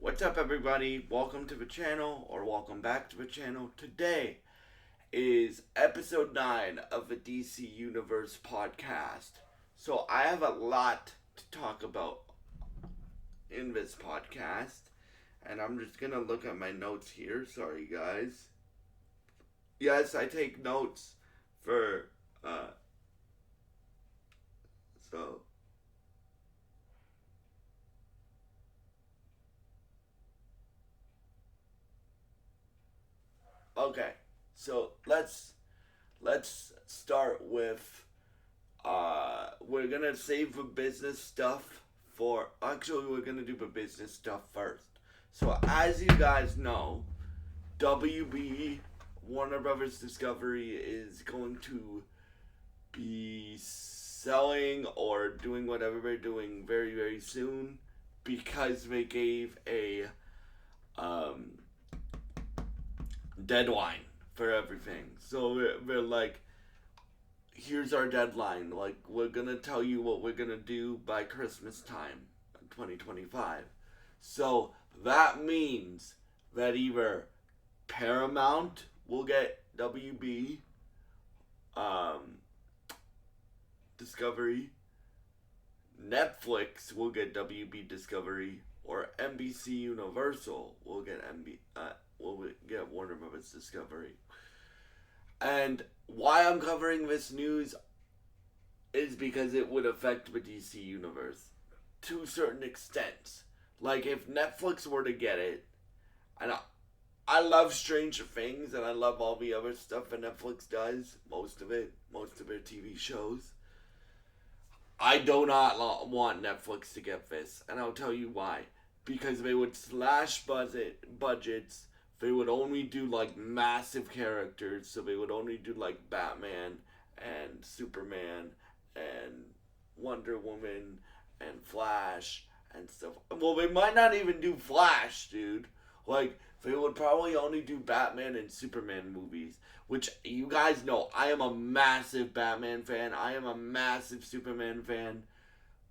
What's up, everybody? Welcome to the channel, or welcome back to the channel. Today is episode 9 of the DC Universe podcast. So, I have a lot to talk about in this podcast, and I'm just gonna look at my notes here. Sorry, guys. Yes, I take notes for, so. Okay, so let's start with we're gonna save the business stuff for actually we're gonna do the business stuff first. So as you guys know, WB Warner Brothers Discovery is going to be selling or doing whatever they're doing very very soon because they gave a um, deadline for everything. So we're like, here's our deadline. Like, we're gonna tell you what we're gonna do by Christmas time, 2025. So that means that either Paramount will get WB Discovery, Netflix will get WB Discovery, or NBC Universal will get will get Warner Brothers Discovery. And why I'm covering this news is because it would affect the DC universe to certain extents. Like if Netflix were to get it, and I love Stranger Things and I love all the other stuff that Netflix does, most of their TV shows. I do not want Netflix to get this, and I'll tell you why. Because they would slash budgets. They would only do like massive characters, so they would only do like Batman and Superman and Wonder Woman and Flash and stuff. Well, they might not even do Flash, dude. Like, they would probably only do Batman and Superman movies, which you guys know I am a massive Batman fan. I am a massive Superman fan.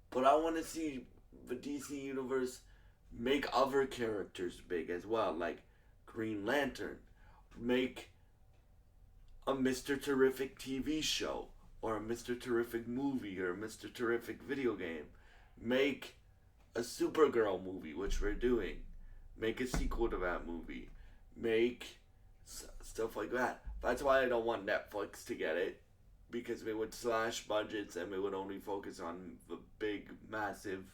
But I want to see the DC Universe make other characters big as well, like Green Lantern. Make a Mr. Terrific TV show, or a Mr. Terrific movie, or a Mr. Terrific video game. Make a Supergirl movie, which we're doing. Make a sequel to that movie. Make stuff like that. That's why I don't want Netflix to get it, because they would slash budgets and they would only focus on the big, massive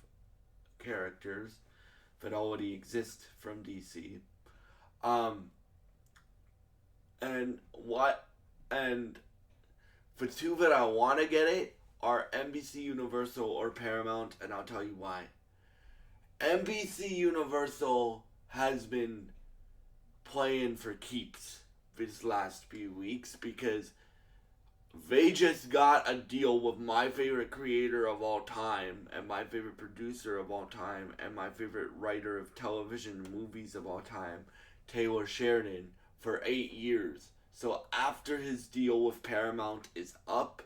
characters that already exist from DC. Um, and what and the two that I want to get it are NBC Universal or Paramount, and I'll tell you why. NBC Universal has been playing for keeps this last few weeks because they just got a deal with my favorite creator of all time and my favorite producer of all time and my favorite writer of television movies of all time, Taylor Sheridan, for 8 years. So after his deal with Paramount is up,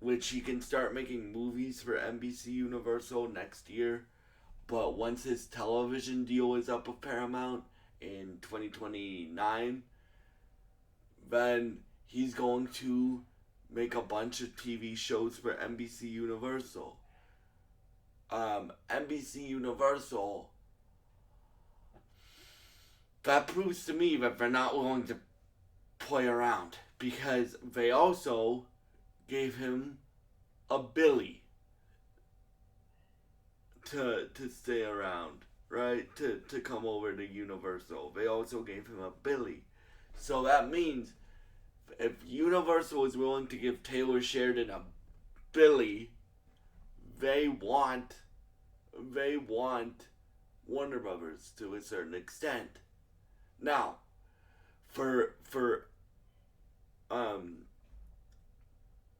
which he can start making movies for NBC Universal next year, but once his television deal is up with Paramount in 2029, then he's going to make a bunch of TV shows for NBC Universal. NBC Universal, that proves to me that they're not willing to play around, because they also gave him a Billy to stay around, right? To come over to Universal. They also gave him a Billy. So that means if Universal is willing to give Taylor Sheridan a Billy, they want Warner Brothers to a certain extent. Now, for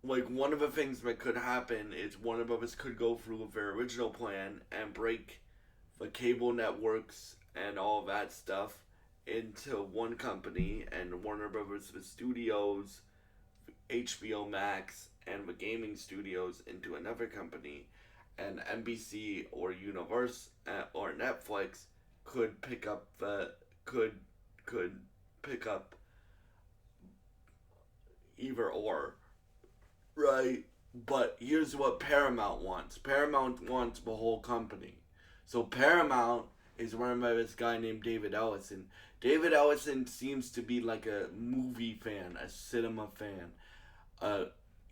like one of the things that could happen is Warner Brothers could go through with their original plan and break the cable networks and all that stuff into one company, and Warner Brothers the studios, HBO Max, and the gaming studios into another company, and NBC or Universe or Netflix could pick up could pick up either or, right? But here's what Paramount wants. Paramount wants the whole company. So Paramount is run by this guy named David Ellison. David Ellison seems to be like a movie fan, a cinema fan.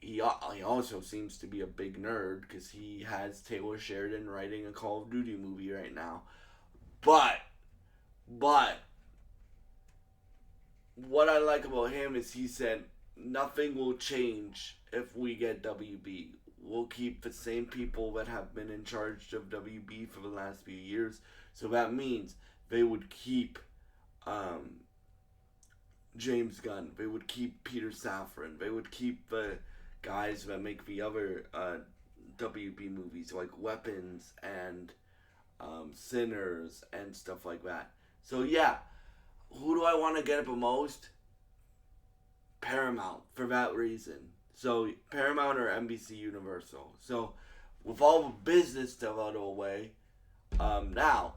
He also seems to be a big nerd because he has Taylor Sheridan writing a Call of Duty movie right now. But what I like about him is he said nothing will change if we get WB. We'll keep the same people that have been in charge of WB for the last few years. So that means they would keep James Gunn. They would keep Peter Safran. They would keep the guys that make the other WB movies like Weapons and Sinners and stuff like that. So yeah, who do I want to get up the most? Paramount, for that reason. So Paramount or NBC Universal. So with all the business stuff out of the way, now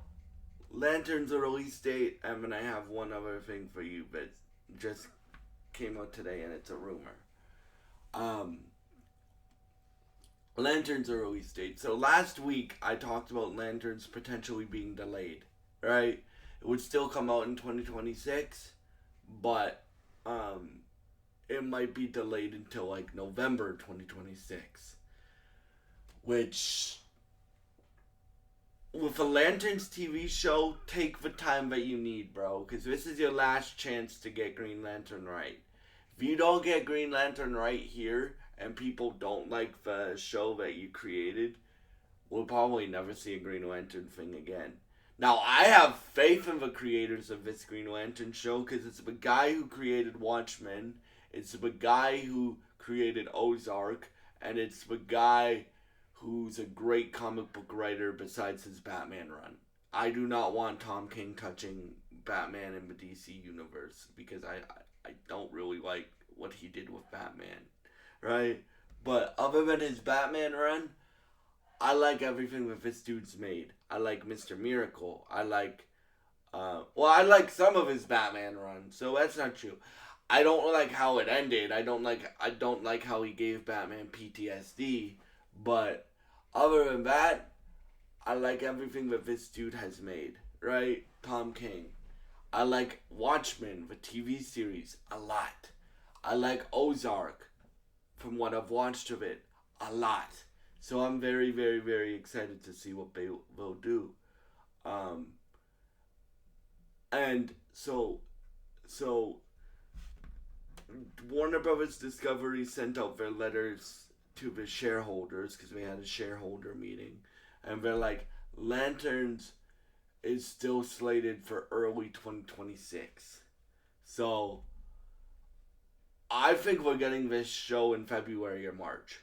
Lantern's a release date, and then I have one other thing for you that just came out today, and it's a rumor. Lantern's a release date. So last week I talked about Lanterns potentially being delayed, right? It would still come out in 2026, but it might be delayed until like November 2026. Which, with a Lanterns TV show, take the time that you need, bro. Because this is your last chance to get Green Lantern right. If you don't get Green Lantern right here, and people don't like the show that you created, we'll probably never see a Green Lantern thing again. Now, I have faith in the creators of this Green Lantern show, because it's the guy who created Watchmen, it's the guy who created Ozark, and it's the guy who's a great comic book writer besides his Batman run. I do not want Tom King touching Batman in the DC universe, because I don't really like what he did with Batman, right? But other than his Batman run, I like everything that this dude's made. I like Mr. Miracle. I like some of his Batman run, so that's not true. I don't like how it ended. I don't like how he gave Batman PTSD, but other than that, I like everything that this dude has made, right? Tom King. I like Watchmen, the TV series, a lot. I like Ozark, from what I've watched of it, a lot. So I'm very, very, very excited to see what they will do. And so Warner Brothers Discovery sent out their letters to the shareholders, because we had a shareholder meeting, and they're like, Lanterns is still slated for early 2026. So I think we're getting this show in February or March.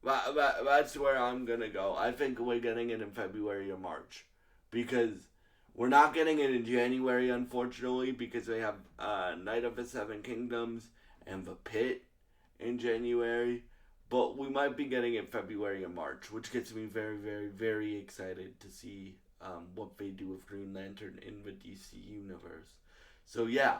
That's where I'm gonna go. I think we're getting it in February or March, because we're not getting it in January, unfortunately, because they have Night of the Seven Kingdoms and The Pit in January. But we might be getting it February or March, which gets me very, very, very excited to see what they do with Green Lantern in the DC universe. So yeah,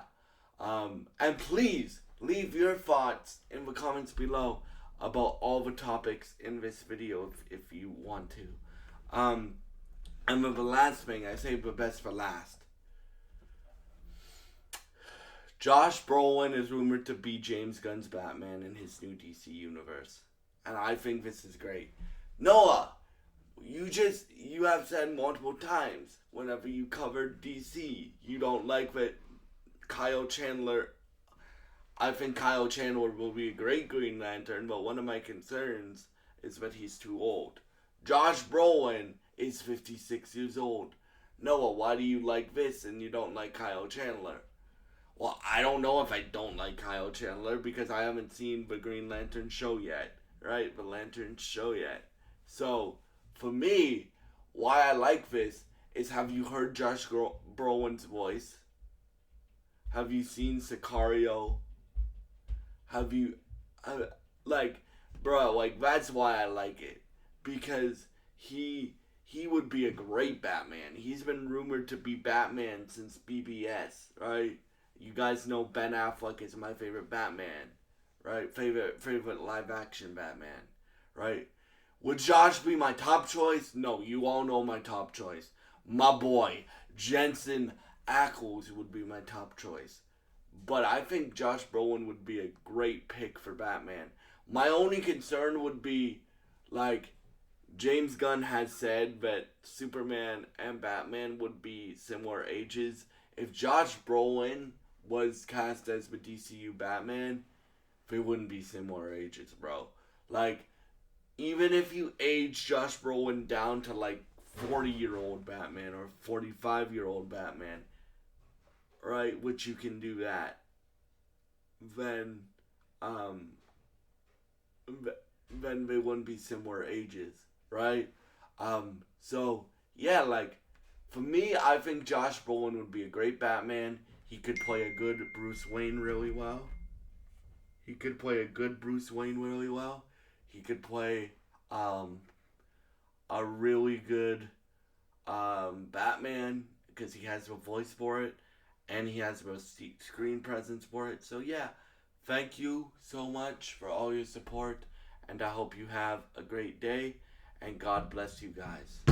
and please leave your thoughts in the comments below about all the topics in this video if you want to. And with the last thing, I save the best for last. Josh Brolin is rumored to be James Gunn's Batman in his new DC universe. And I think this is great. Noah, you have said multiple times, whenever you covered DC, you don't like that Kyle Chandler. I think Kyle Chandler will be a great Green Lantern, but one of my concerns is that he's too old. Josh Brolin is 56 years old. Noah, why do you like this and you don't like Kyle Chandler? Well, I don't know if I don't like Kyle Chandler, because I haven't seen the Green Lantern show yet, right? The Lantern show yet. So, for me, why I like this is, have you heard Josh Brolin's voice? Have you seen Sicario? Have you, that's why I like it. Because he would be a great Batman. He's been rumored to be Batman since BBS, right? You guys know Ben Affleck is my favorite Batman, right? Favorite live action Batman, right? Would Josh be my top choice? No, you all know my top choice. My boy, Jensen Ackles would be my top choice. But I think Josh Brolin would be a great pick for Batman. My only concern would be, like, James Gunn has said that Superman and Batman would be similar ages. If Josh Brolin was cast as the DCU Batman, they wouldn't be similar ages, bro. Like, even if you age Josh Brolin down to like 40-year-old Batman or 45-year-old Batman, right, which you can do that, then um then they wouldn't be similar ages, right? So yeah, like for me, I think Josh Brolin would be a great Batman. He could play a good Bruce Wayne really well. He could play a good Bruce Wayne really well. He could play um, a really good Batman because he has a voice for it and he has a screen presence for it. So yeah, thank you so much for all your support, and I hope you have a great day, and God bless you guys.